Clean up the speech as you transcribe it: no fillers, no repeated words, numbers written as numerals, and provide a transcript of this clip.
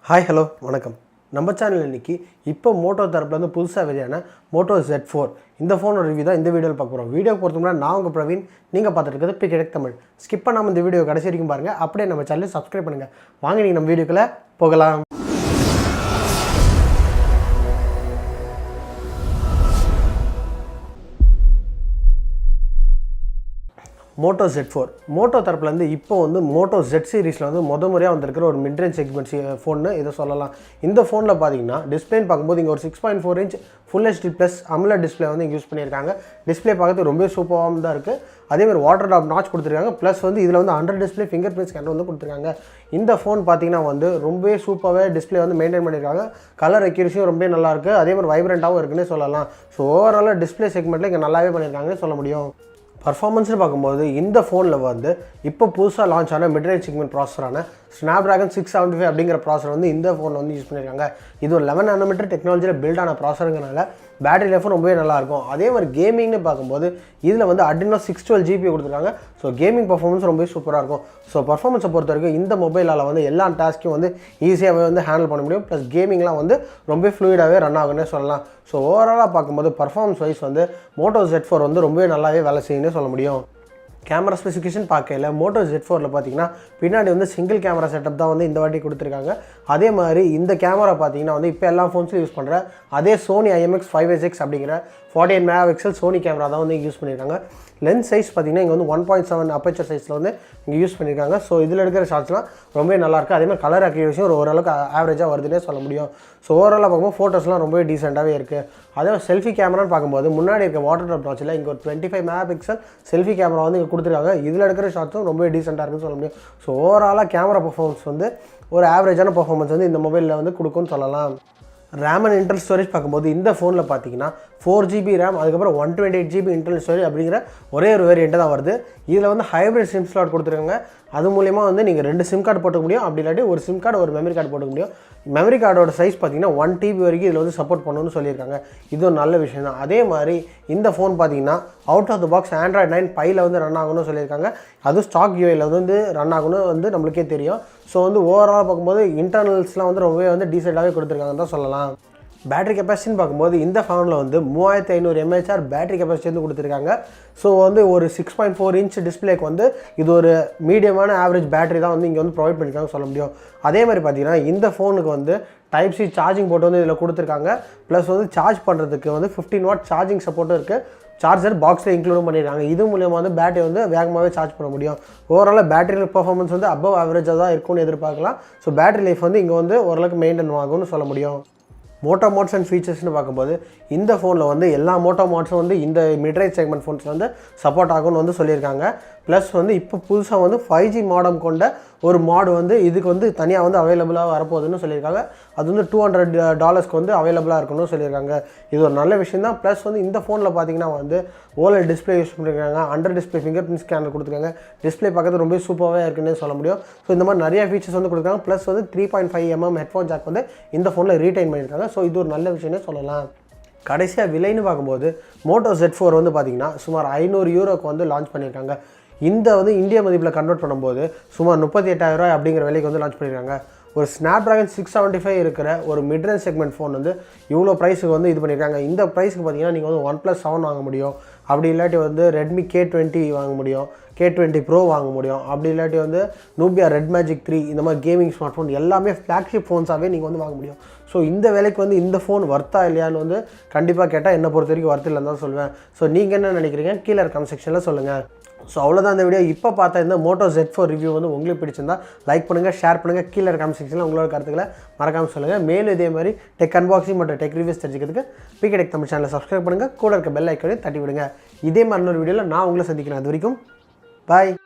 Hi hello வணக்கம். நம்ம channel இன்றைக்கி இப்போ மோட்டோ தரப்புலேருந்து புதுசாக வெளியான மோட்டோ Z4 இந்த ஃபோனோட ரிவ்யூ தான் இந்த வீடியோவில் பார்க்க போகிறோம். வீடியோ பொறுத்த முன்னாடி நான் உங்கள் பிரவீன், நீங்கள் பார்த்துட்டு இருக்கிறது பிக் தமிழ். ஸ்கிப் பண்ணாமல் இந்த வீடியோ கடைசி வரைக்கும் பாருங்கள். அப்படியே நம்ம சேனலை சப்ஸ்கிரைப் பண்ணுங்கள். வாங்க நீங்கள் நம்ம வீடியோக்குள்ளே போகலாம். மோட்டோ Z4 மோட்டோ தரப்புலேருந்து இப்போ வந்து மோட்டோ Z சீரிஸில் வந்து முறையாக வந்திருக்கிற ஒரு மிட்ரேஞ்ச் செக்மெண்ட் ஃபோன்னு இதை சொல்லலாம். இந்த ஃபோனில் பார்த்தீங்கன்னா டிஸ்பிளேன்னு பார்க்கும்போது இங்கே ஒரு 6.4 inch full HD plus AMOLED display வந்து யூஸ் பண்ணியிருக்காங்க. டிஸ்பிளே பார்க்கறது ரொம்ப சூப்பராக தான் இருக்குது. அதேமாதிரி வாட்டர் ட்ராப் நாச் கொடுத்துருக்காங்க. ப்ளஸ் வந்து இதில் வந்து under display finger print scanner வந்து கொடுத்துருக்காங்க. இந்த ஃபோன் பார்த்தீங்கன்னா வந்து ரொம்பவே சூப்பராகவே டிஸ்பிளே வந்து மெயின்டைன் பண்ணியிருக்காங்க. கலர் அக்யூரசியும் ரொம்ப நல்லாயிருக்கு. அதேமாதிரி வைப்ரண்ட்டாகவும் இருக்குன்னே சொல்லலாம். ஸோ ஓவராலாக டிஸ்பிளே செக்மெண்ட்டில் இங்கே நல்லாவே பண்ணியிருக்காங்கன்னு சொல்ல முடியும். பர்ஃபார்மன்ஸ்னு பார்க்கும்போது இந்த ஃபோனில் வந்து இப்போ புதுசாக லான்ச் ஆன மிட்ரேஞ்ச் செக்மெண்ட் ப்ராசரான Snapdragon 675 அப்படிங்கிற ப்ராசர் வந்து இந்த ஃபோனில் வந்து யூஸ் பண்ணியிருக்காங்க. இது ஒரு 11 nm டெக்னாலஜியில் பில்ட் ஆன ப்ராசருங்கிறனால பேட்டரி லைஃபும் ரொம்பவே நல்லாயிருக்கும். அதே மாதிரி கேமிங்னு பார்க்கும்போது இதில் வந்து adrino 612 GB கொடுத்துருக்காங்க. ஸோ கேமிங் பர்ஃபார்மன்ஸ் ரொம்பவே சூப்பராக இருக்கும். ஸோ பர்ஃபார்மன்ஸை பொறுத்த வரைக்கும் இந்த மொபைலால் வந்து எல்லா டாஸ்க்கையும் வந்து ஈஸியாகவே வந்து ஹேண்டில் பண்ண முடியும். ப்ளஸ் கேமிங்லாம் வந்து ரொம்ப ஃப்ளூயிடாகவே ரன் ஆகுன்னே சொல்லலாம். ஸோ ஓவராலாக பார்க்கும்போது பர்ஃபார்மன்ஸ் வைஸ் வந்து மோட்டோ Z4 வந்து ரொம்பவே நல்லாவே வேலை செய்யுன்னு சொல்ல முடியும். கேமரா ஸ்பெசிஃபிகேஷன் பார்க்கல மோட்டோ Z4ல் பார்த்தீங்கன்னா பின்னாடி வந்து சிங்கிள் கேமரா செட்டப் தான் வந்து இந்த வாட்டி கொடுத்துருக்காங்க. அதே மாதிரி இந்த கேமரா பார்த்தீங்கன்னா வந்து இப்போ எல்லா ஃபோன்ஸும் யூஸ் பண்ணுற அதே சோனி IMX5SX அப்படிங்கிற 48 MP சோனி கேமரா தான் வந்து யூஸ் பண்ணியிருக்காங்க. லென்ஸ் சைஸ் பார்த்தீங்கன்னா இங்கே வந்து 1.7 அப்பேச்சர் சைஸில் வந்து இங்கே யூஸ் பண்ணியிருக்காங்க. ஸோ இதில் எடுக்கிற ஷாட்ஸ்லாம் ரொம்பவே நல்லாயிருக்கு. அதேமாதிரி கலர் அக்யூரேசியும் ஓரளவுக்கு ஆவரேஜாக வருதுன்னே சொல்ல முடியும். ஸோ ஓவராலாக பார்க்கும்போது ஃபோட்டோஸ்லாம் ரொம்பவே டீசெண்டாகவே இருக்குது. அதே செல்ஃபி கேமரான்னு பார்க்கும்போது முன்னாடி இருக்க வாட்டர் ட்ராப் நாச்சில் இங்கே ஒரு 25 MP செல்ஃபி கேமரா வந்து இங்கே கொடுத்துருக்காங்க. இதில் எடுக்கிற ஷாட்ஸும் ரொம்பவே டீசெண்டாக இருக்குன்னு சொல்ல முடியும். ஸோ ஓவராலாக கேமரா பர்ஃபார்மன்ஸ் வந்து ஒரு ஆவரேஜான பர்ஃபார்மன்ஸ் வந்து இந்த மொபைலில் வந்து கொடுக்குன்னு சொல்லலாம். ரேம் அண்ட் இன்டர்னல் ஸ்டோரேஜ் பார்க்கும்போது இந்த ஃபோனில் பார்த்தீங்கன்னா 4 GB ரேம், அதுக்கப்புறம் 128 GB இன்டர்னல் ஸ்டோரேஜ் அப்படிங்கிற ஒரே ஒரு வேரியண்ட்டு தான் வருது. இதில் வந்து ஹைப்ரிட் சிம் ஸ்லாட் கொடுத்துருக்காங்க. அது மூலிமா வந்து நீங்கள் 2 சிம் கார்டு போட்டுக்க முடியும். அப்படி இல்லாட்டி ஒரு சிம் கார்டு ஒரு மெமரி கார்டு போட்டுக்க முடியும். மெமரி கார்டோட சைஸ் பார்த்தீங்கன்னா 1 TB வரைக்கும் இதில் வந்து சப்போர்ட் பண்ணணும்னு சொல்லியிருக்காங்க. இது ஒரு நல்ல விஷயம் தான். அதே மாதிரி இந்த ஃபோன் பார்த்தீங்கன்னா out of the box Android 9 Pieல வந்து ரன் ஆகணும்னு சொல்லியிருக்காங்க. அதுவும் ஸ்டாக் UIயில் வந்து ரன் ஆகணும் வந்து நம்மளுக்கே தெரியும். ஸோ வந்து ஓவராலாக பார்க்கும்போது இன்டர்னல்ஸ்லாம் வந்து ரொம்பவே வந்து டீசெண்டாகவே கொடுத்துருக்காங்கன்னு தான் சொல்லலாம். பேட்டரி கெப்பாசிட்டின்னு பார்க்கும்போது இந்த ஃபோனில் வந்து 3500 mAh பேட்டரி கெப்பாசிட்டி வந்து கொடுத்துருக்காங்க. ஸோ வந்து ஒரு 6.4 இன்ச் டிஸ்பிளேக்கு வந்து இது ஒரு மீடியமான ஆவரேஜ் பேட்டரி தான் வந்து இங்கே வந்து ப்ரொவைட் பண்ணியிருக்காங்க சொல்ல முடியும். அதே மாதிரி பார்த்தீங்கன்னா இந்த ஃபோனுக்கு வந்து Type C சார்ஜிங் போர்ட் வந்து இதில் கொடுத்துருக்காங்க. ப்ளஸ் வந்து சார்ஜ் பண்ணுறதுக்கு வந்து 15 வாட் சார்ஜிங் சப்போர்ட்டும் இருக்குது. சார்ஜர் பாக்ஸில் இன்க்ளூடும் பண்ணியிருக்காங்க. இது மூலியமாக வந்து பேட்டரி வந்து வேகமாகவே சார்ஜ் பண்ண முடியும். ஓவராலாக பேட்டரி பர்ஃபார்மன்ஸ் வந்து அபவ் ஆவரேஜாக தான் இருக்கும்னு எதிர்பார்க்கலாம். ஸோ பேட்டரி லைஃப் வந்து இங்கே வந்து ஓரளவுக்கு மெயின்டைன் ஆகும்னு சொல்ல முடியும். மோட்டோ மோட்ஸ் அண்ட் ஃபீச்சர்ஸ்னு பார்க்கும்போது இந்த ஃபோனில் வந்து எல்லா மோட்டோ மோட்ஸும் வந்து இந்த மிட்ரேஞ்ச் செக்மெண்ட் ஃபோன்ஸில் வந்து சப்போர்ட் ஆகும்னு வந்து சொல்லியிருக்காங்க. ப்ளஸ் வந்து இப்போ புதுசாக வந்து 5G மாடம் கொண்ட ஒரு மாடு வந்து இதுக்கு வந்து தனியாக வந்து அவைலபிளாக வரப்போகுதுன்னு சொல்லியிருக்காங்க. அது வந்து $200 வந்து அவைலபிளாக இருக்கணும்னு சொல்லியிருக்காங்க. இது ஒரு நல்ல விஷயம் தான். ப்ளஸ் வந்து இந்த ஃபோனில் பார்த்தீங்கன்னா வந்து OLED டிஸ்பிளே யூஸ் பண்ணியிருக்காங்க. Under display finger print scanner கொடுத்துருக்காங்க. டிஸ்பிளே பார்க்கறது ரொம்ப சூப்பராகவே இருக்குன்னு சொல்ல முடியும். ஸோ இந்த மாதிரி நிறைய ஃபீச்சர்ஸ் வந்து கொடுக்குறாங்க. ப்ளஸ் வந்து 3.5 mm ஹெட்ஃபோன் ஜாக் வந்து இந்த ஃபோனில் ரீடைன் பண்ணியிருக்காங்க. ஸோ இது ஒரு நல்ல விஷயம்னே சொல்லலாம். கடைசியாக விலைன்னு பார்க்கும்போது மோட்டோ Z4 வந்து பார்த்திங்கன்னா சுமார் €500 வந்து லான்ச் பண்ணியிருக்காங்க. இந்த வந்து இந்திய மதிப்பில் கன்வெர்ட் பண்ணும்போது சுமார் 38,000 அப்படிங்கிற விலைக்கு வந்து லான்ச் பண்ணியிருக்காங்க. ஒரு Snapdragon 675 இருக்கிற ஒரு மிட்ரேஞ்ச் செக்மெண்ட் ஃபோன் வந்து இவ்வளோ ப்ரைஸுக்கு வந்து இது பண்ணியிருக்காங்க. இந்த ப்ரைஸுக்கு பார்த்தீங்கன்னா நீங்கள் வந்து OnePlus 7 வாங்க முடியும். அப்படி இல்லாட்டி வந்து Redmi K20 வாங்க முடியும், K20 Pro வாங்க முடியும். அப்படி இல்லாட்டி வந்து Nubia Red Magic 3 இந்த மாதிரி கேமிங் ஸ்மார்ட் ஃபோன் எல்லாமே ஃப்ளாக்ஷிப் ஃபோன்ஸாகவே நீங்கள் வந்து வாங்க முடியும். ஸோ இந்த விலைக்கு வந்து இந்த ஃபோன் வர்த்தா இல்லையான்னு வந்து கண்டிப்பாக கேட்டால் என்னை பொறுத்த வரைக்கும் வர்த்து இல்லைன்னு தான் சொல்லுவேன். ஸோ நீங்கள் என்ன நினைக்கிறீங்க கீழே கமெண்ட் செக்ஷனில் சொல்லுங்கள். ஸோ அவ்வளோதான் இந்த வீடியோ. இப்போ பார்த்தா இந்த மோட்டோ Z4 ரிவ்யூ வந்து உங்களுக்கு பிடிச்சிருந்தா லைக் பண்ணுங்கள், ஷேர் பண்ணுங்கள். கீழே கமெண்ட் செக்ஷனில் உங்களோட கருத்துக்களை மறக்காமல் சொல்லுங்கள். மேலும் இதே மாதிரி டெக் அன்பாக்சிங் மற்றும் டெக் ரிவ்யூஸ் தெரிஞ்சுக்கிறதுக்கு பிக் தமிழ் சேனலை சப்ஸ்கிரைப் பண்ணுங்கள். கூட இருக்க பெல் ஐக்கனை தட்டி விடுங்க. இதே மாதிரி இன்னொரு வீடியோவில் நான் உங்களை சந்திக்கிறேன். அது வரைக்கும் பாய்.